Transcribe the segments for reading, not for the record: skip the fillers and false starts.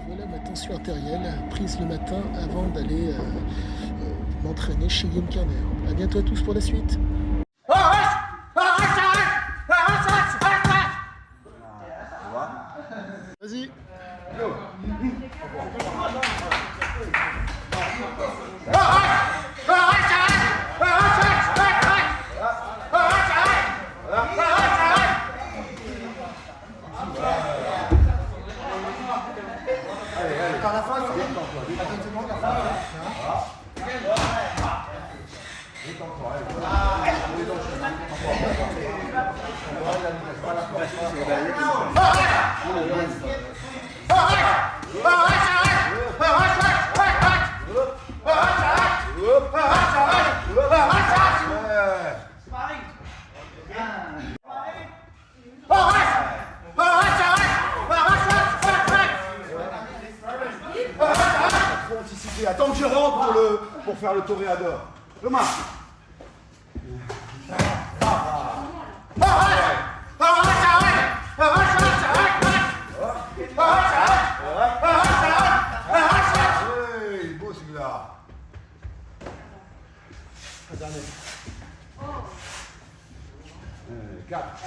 voilà ma tension artérielle prise le matin avant d'aller m'entraîner chez Guillaume Kerner. A bientôt à tous pour la suite. Vas-y. Par la fin, c'est bien. Attends une seconde, la fin. Faut anticiper. Attends que je rentre pour faire le toréador. Thomas. Oui, beau celui-là. Quatre.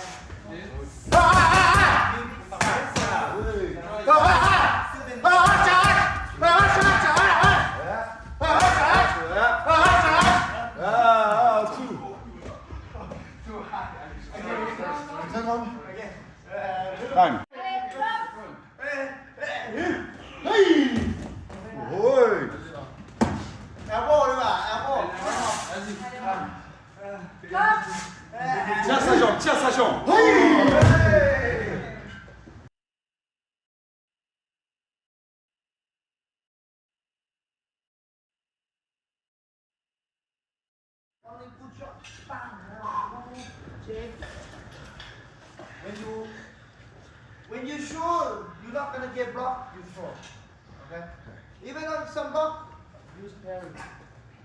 Time. Oui. Elbow đi bà, elbow. Tiens sa jambe, tiens sa jambe. Only good shot. Bang. When you shoot, you're not gonna get blocked. You throw. Okay. Even on some block, use parry.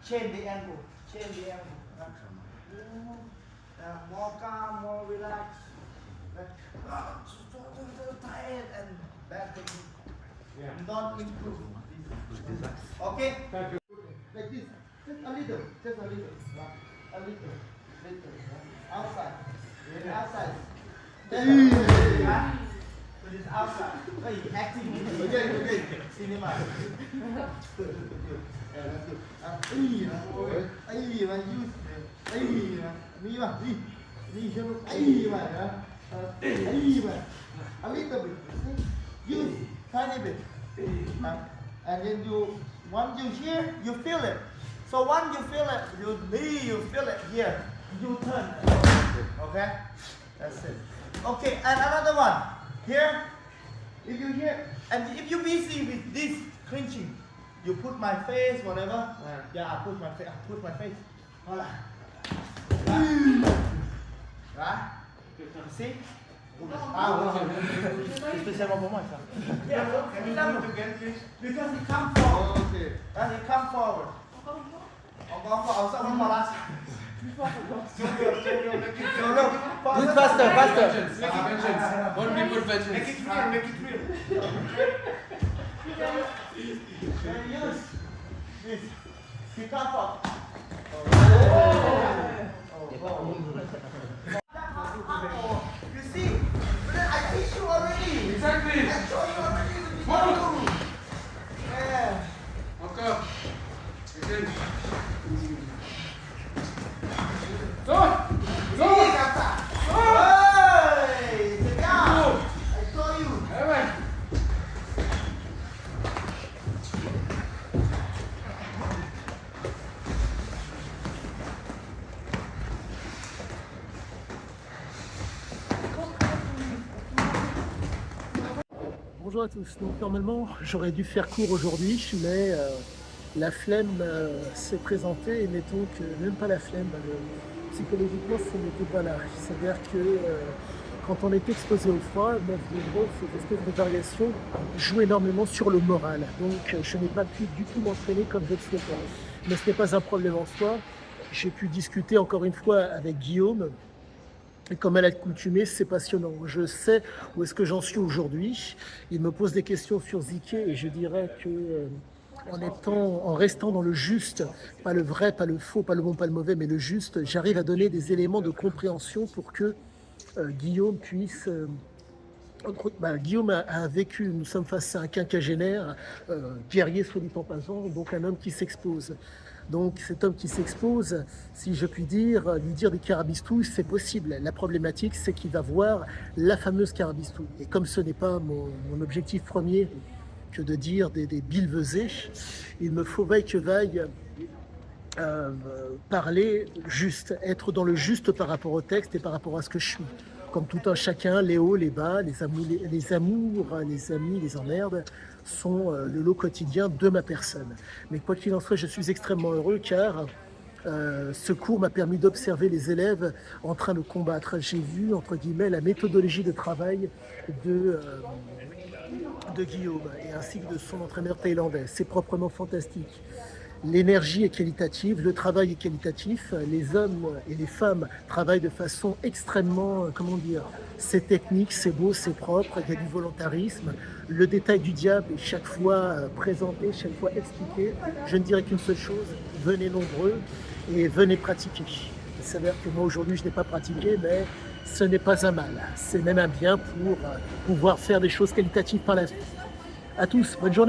Change the angle. Change the angle. More calm, more relaxed. Tired and bad technique. Not improve. Okay. Like this. Just a little. Just a little. A little. Little. Outside. Outside. It is outside. Hey, acting. Okay. Cinema. A little bit. Use tiny bit. And then once you hear, you feel it. So once you feel it, you feel it here. You turn. Okay? That's it. Okay, and another one. Here, if you hear, and if you busy with this clinching, you put my face, whatever. Yeah, I put my face. Hold on. Right? See? Spécialement pour moi ça. Yeah, because it come forward. Okay. And it come forward. Encore ça, on va Do it faster, faster. One people vengeance. Make it real, make it real. Use this. You come forward. You see? But then I teach you already. Exactly. I show you already. Yeah. Encore. Again. Go! Go! Hey, c'est bien. I saw you. Eh ouais. Bonjour à tous. Donc normalement j'aurais dû faire court aujourd'hui, mais la flemme s'est présentée et mettons que même pas la flemme, psychologiquement ce n'était pas là. C'est-à-dire que quand on est exposé au froid, ces espèces de variations jouent énormément sur le moral. Donc je n'ai pas pu du tout m'entraîner comme je le souhaitais. Mais ce n'est pas un problème en soi. J'ai pu discuter encore une fois avec Guillaume Et comme à l'accoutumée, c'est passionnant. Je sais où est-ce que j'en suis aujourd'hui. Il me pose des questions sur Ziké et je dirais que en restant dans le juste, pas le vrai, pas le faux, pas le bon, pas le mauvais, mais le juste, j'arrive à donner des éléments de compréhension pour que Guillaume puisse Guillaume a vécu, nous sommes face à un quinquagénaire, guerrier soit dit en passant, donc un homme qui s'expose. Donc cet homme qui s'expose, si je puis dire, lui dire des carabistouilles, c'est possible. La problématique, c'est qu'il va voir la fameuse carabistouille. Et comme ce n'est pas mon objectif premier que de dire des billevesées, il me faut vaille que vaille parler juste, être dans le juste par rapport au texte et par rapport à ce que je suis. Comme tout un chacun, les hauts, les bas, les amours, les amis, les emmerdes sont le lot quotidien de ma personne. Mais quoi qu'il en soit, je suis extrêmement heureux car ce cours m'a permis d'observer les élèves en train de combattre. J'ai vu, entre guillemets, la méthodologie de travail de Guillaume et ainsi que de son entraîneur thaïlandais. C'est proprement fantastique. L'énergie est qualitative, le travail est qualitatif, les hommes et les femmes travaillent de façon extrêmement, c'est technique, c'est beau, c'est propre, il y a du volontarisme. Le détail du diable est chaque fois présenté, chaque fois expliqué. Je ne dirais qu'une seule chose, venez nombreux et venez pratiquer. Il s'avère que moi aujourd'hui je n'ai pas pratiqué, mais ce n'est pas un mal, c'est même un bien pour pouvoir faire des choses qualitatives par la suite. À tous, bonne journée.